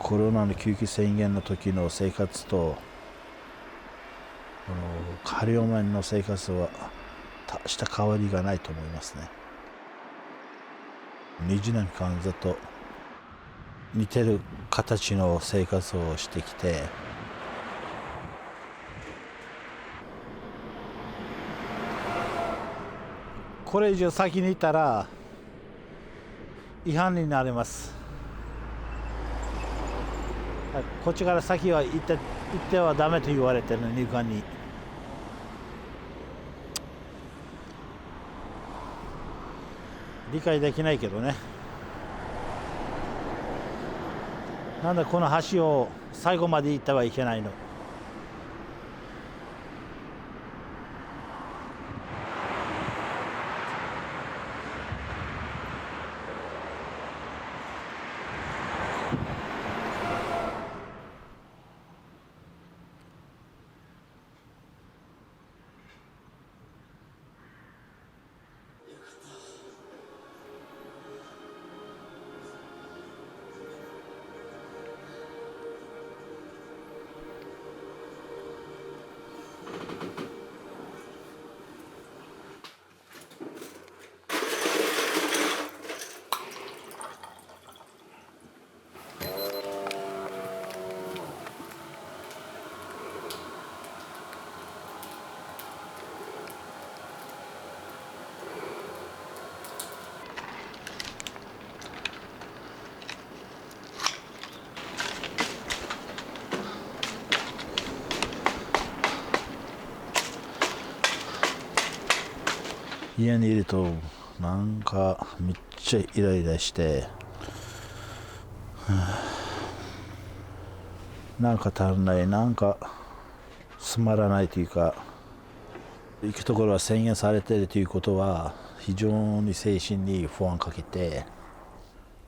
コロナの緊急宣言の時の生活と仮放免の生活は大した変わりがないと思いますね。20年間ずっと似てる形の生活をしてきて、これ以上先に行ったら違反になります。こっちから先は行ってはダメと言われてるの、入管に。理解できないけどね。なんでこの橋を最後まで行ってはいけないの。家にいるとなんかめっちゃイライラして、なんか足らない、なんかつまらないというか、行くところは制限されているということは非常に精神に不安かけて、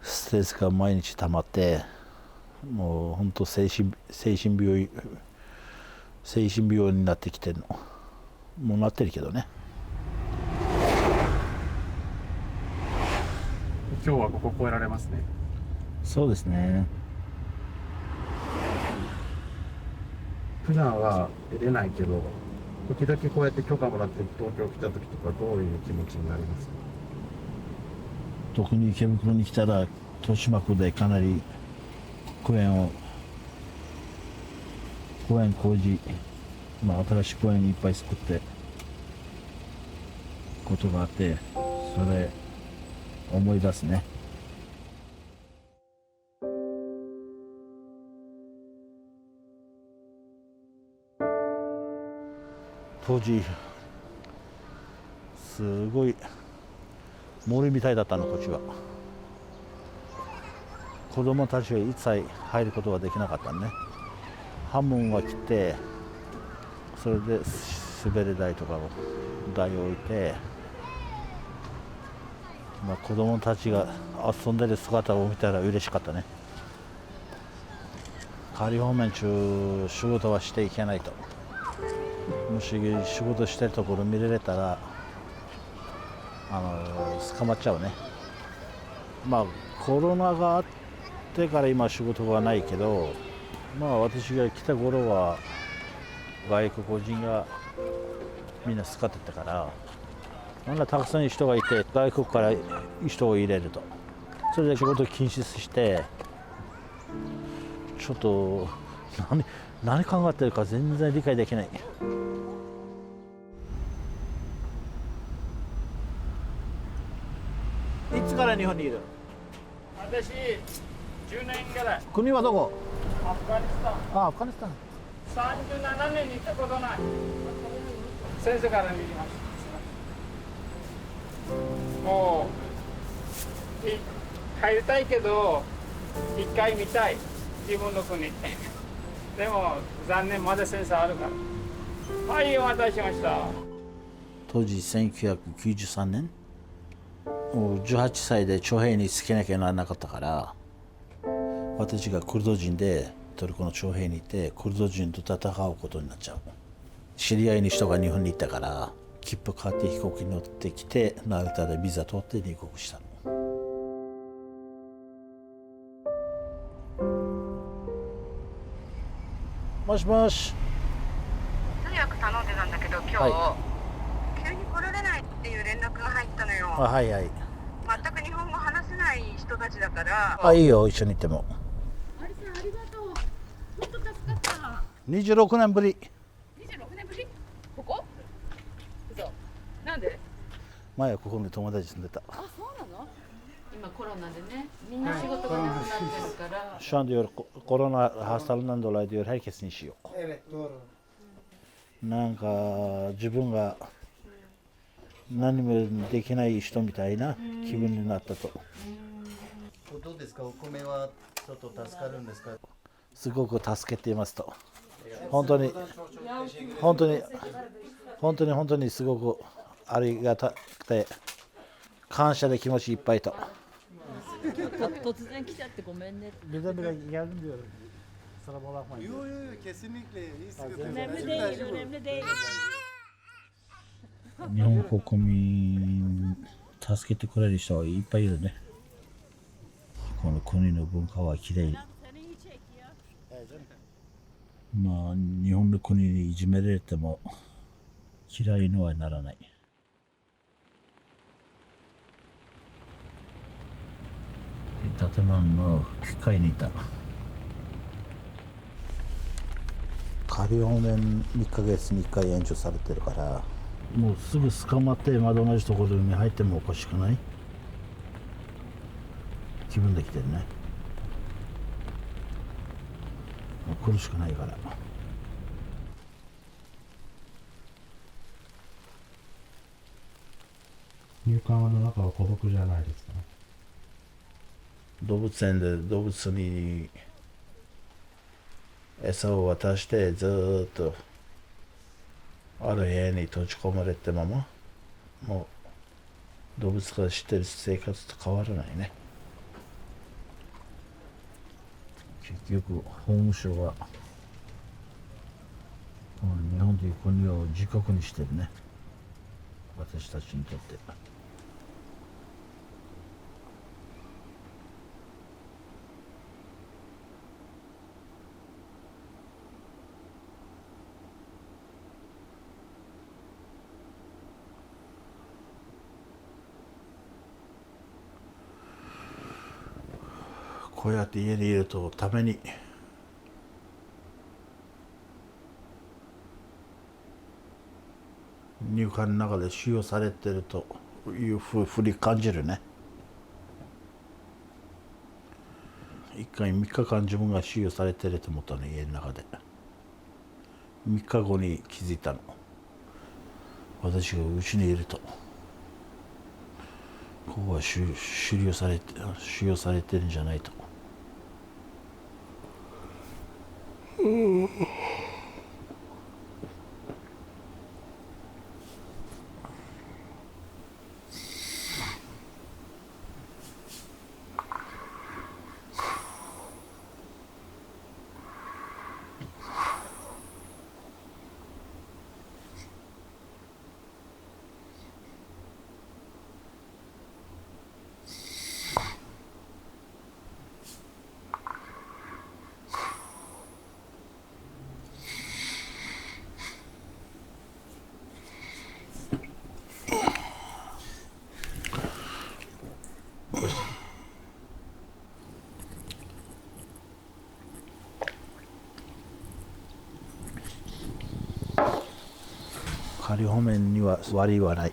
ストレスが毎日溜まって、もう本当精神病になってきてるの。もうなってるけどね。今日はここ越えられますね。そうですね。普段は出れないけど、時々こうやって許可もらって東京来た時とかどういう気持ちになりますか？特に池袋に来たら豊島区でかなり公園工事、新しい公園いっぱい作ってことがあって、それ思い出すね。当時すごい森みたいだったの、こっちは。子供たちは一切入ることができなかったね。半分は切って、それで滑り台とかを台を置いて、子供たちが遊んでる姿を見たら嬉しかったね。仮放免中仕事はしていけないと。もし仕事してるところ見られたら捕まっちゃうね。コロナがあってから今仕事がないけど、私が来た頃は外国人がみんな使ってたから、たくさんの人がいて、外国から人を入れると、それで仕事を禁止して、ちょっと何考えてるか全然理解できない。いつから日本にいる？私10年ぐらい。国はどこ？アフガニスタン。アフガニスタン。37年に行ったことない。先生から見ました。もう入りたいけど一回見たい、自分の国。でも残念、まだ先生あるから。はい、お待たせしました。当時1993年、もう18歳で徴兵につけなきゃならなかったから、私がクルド人でトルコの徴兵に行ってクルド人と戦うことになっちゃう。知り合いの人が日本に行ったから切符買って飛行機に乗ってきて、成田でビザ取って入国したの。もしもし。通訳頼んでたんだけど今日、は急に来られないっていう連絡が入ったのよ。はいはい。全く日本語話せない人たちだから。あ、いいよ、一緒に行っても。ありさんありがとう。本当助かった。26年ぶり。26年ぶり？ここ？嘘。なんで？前はここに友達住んでた。あ、そうなの？今コロナでね、みんな仕事がなくなってるから。Şu an diyor korona hastalığından dolayı diyor herkesin işi yok. Evet doğru. なんか自分が何もできない人みたいな気分になったと。どうですか、お米はちょっと助かるんですか？すごく助けていますと。本当に本当に本当に本当にすごくありがたくて感謝で気持ちいっぱいと。突然来ちゃってごめんね。Birdenbire geldim diyorum. Kusura bakmayın. Yo yo yo kesinlikle hiç sıkıntı yok. 眠でいい、眠でいい。日本国民助けてくれる人はいっぱいいるね。この国の文化はきれい。まあ日本の国にいじめられても嫌いにはならない。建物の機械にいた。仮放免2ヶ月に1回延長されてるから、もうすぐ捕まってまだ同じところに入ってもおかしくない気分できてるね。もう苦しくないから。入管の中は孤独じゃないですか？動物園で動物に餌を渡してずーっとある部屋に閉じ込まれてまま、もう動物がしてる生活と変わらないね。結局法務省はこの日本という国を自国にしてるね、私たちにとって。こうやって家にいるとために入管の中で収容されてるというふうに感じるね。一回3日間自分が収容されてると思ったね、家の中で。3日後に気づいたの。私がうちにいると。ここは収容されてるんじゃないと。仮放免には悪いはない。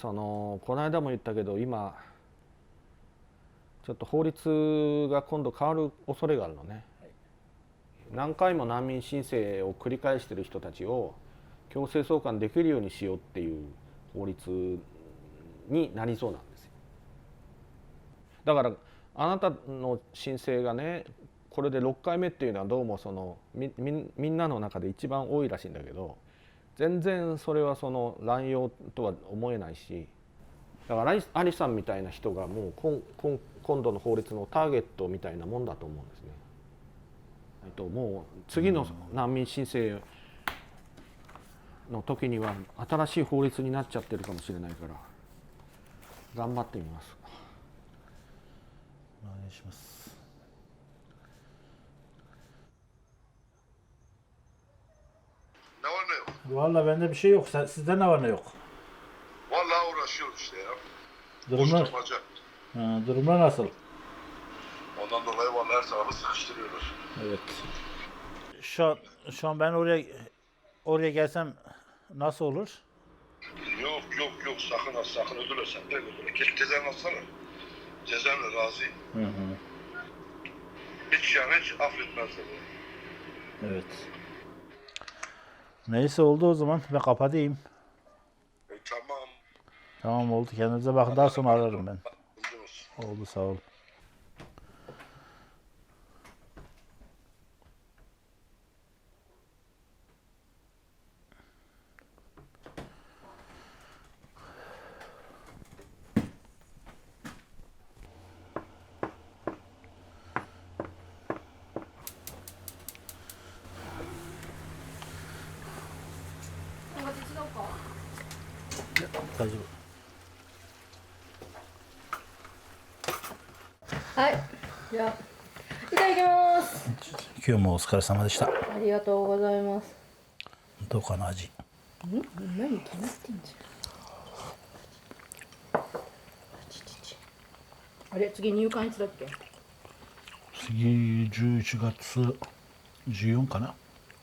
この間も言ったけど今ちょっと法律が今度変わる恐れがあるのね。何回も難民申請を繰り返している人たちを強制送還できるようにしようっていう法律になりそうなんですよ。だからあなたの申請がねこれで6回目っていうのはどうもみんなの中で一番多いらしいんだけど、全然それは乱用とは思えないし、だからアリさんみたいな人がもう今度の法律のターゲットみたいなもんだと思うんですね。もう次の難民申請の時には新しい法律になっちゃってるかもしれないから、頑張ってみます。お願いします。Ne var ne yok? Vallahi bende bir şey yok. Sizde ne var ne yok? Vallahi uğraşıyoruz işte ya. Durumlar, Koşturmaca. durumlar nasıl? Ondan dolayı vallahi her tarafı sıkıştırıyorlar. Evet. Şu an ben oraya gelsem nasıl olur? Yok sakın ha sakın öldürürsen de öldürür. Keşke cezanı alsana. Cezanla razıyım. Hiç yani hiç affetmezler. Evet. Neyse oldu o zaman. Ben kapatayım. Tamam. Tamam oldu. Kendinize bakın. Daha sonra ararım ben. Buldunuz. Oldu sağ ol.大丈夫。はい、じゃあいただきます。今日もお疲れ様でした。ありがとうございます。どうかな味。何決まってんじゃん。あれ次入館いつだっけ？次11月14かな。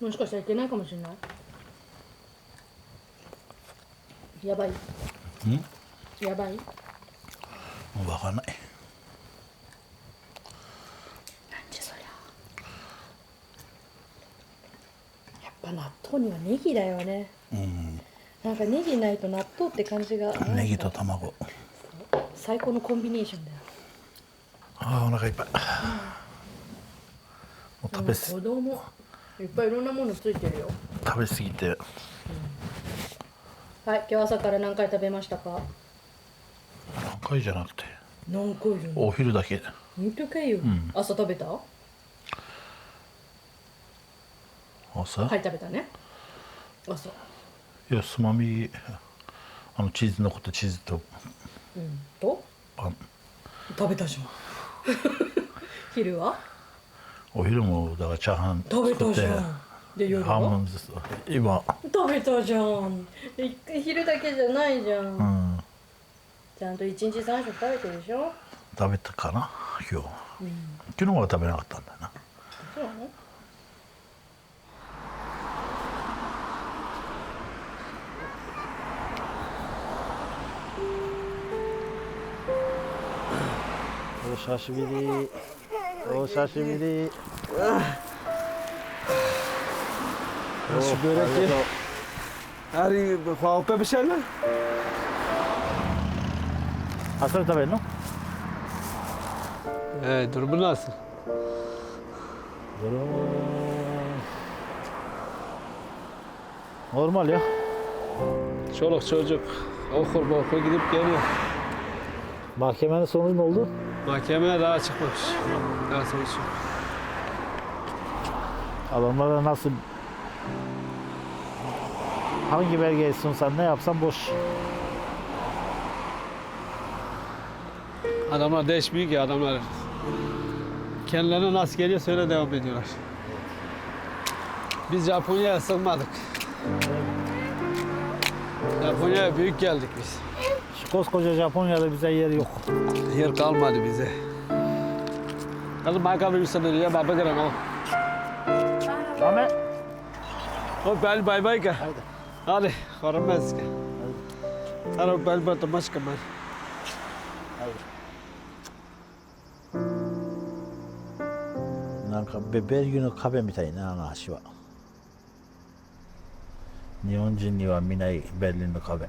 もしかしたらいけないかもしれない。やばい。やばい。わかんない。なんじゃそりゃ。やっぱ納豆にはネギだよね。なんかネギないと納豆って感じが。ネギと卵。最高のコンビネーションだよ。ああお腹いっぱい。もう子供いっぱいいろんなものついてるよ。食べ過ぎて。はい、今日朝から何回食べましたか？何回じゃなくて。何回じゃない。お昼だけ。本当かよ。朝食べた？朝？はい、食べたね。朝。いやつまみチーズ残ったチーズととパン。食べたじゃん。昼は？お昼もだからチャーハン食べ作ってたじゃん。で夜半は？分ずつ今。食べたじゃん。昼だけじゃないじゃん。ちゃんと1日3食食べてるでしょ？食べたかな今日。昨日は食べなかったんだよな。そうなの？お久しぶり。お久しぶり。Nasıl börek ye? Her falta bir şeyler. あ、それ食べるの？ Durumu nasıl? Normal ya. Çoluk çocuk okul gidip geliyor. Mahkemenin sonucu ne oldu? Mahkemeye daha çıkmamış. Daha sonuç yok. Adamlara nasıl hangi belgeyi sunsan ne yapsan boş. Adamlar değişmiyor ki adamlar. Kendilerine nasıl geliyorsa öyle devam ediyorlar. Biz Japonya'ya sığmadık. Japonya'ya büyük geldik biz. Şu koskoca Japonya'da bize yer yok. Yer kalmadı bize. Kızım ayakkabı bir sınır ya baba gelen o. Ahmet. O bel bay bay ka. Hadi koramaz ki. Hadi bel batmaş kaman. Nanka bebergüの壁みたいなあの橋は。日本人には見ないベルリンの壁。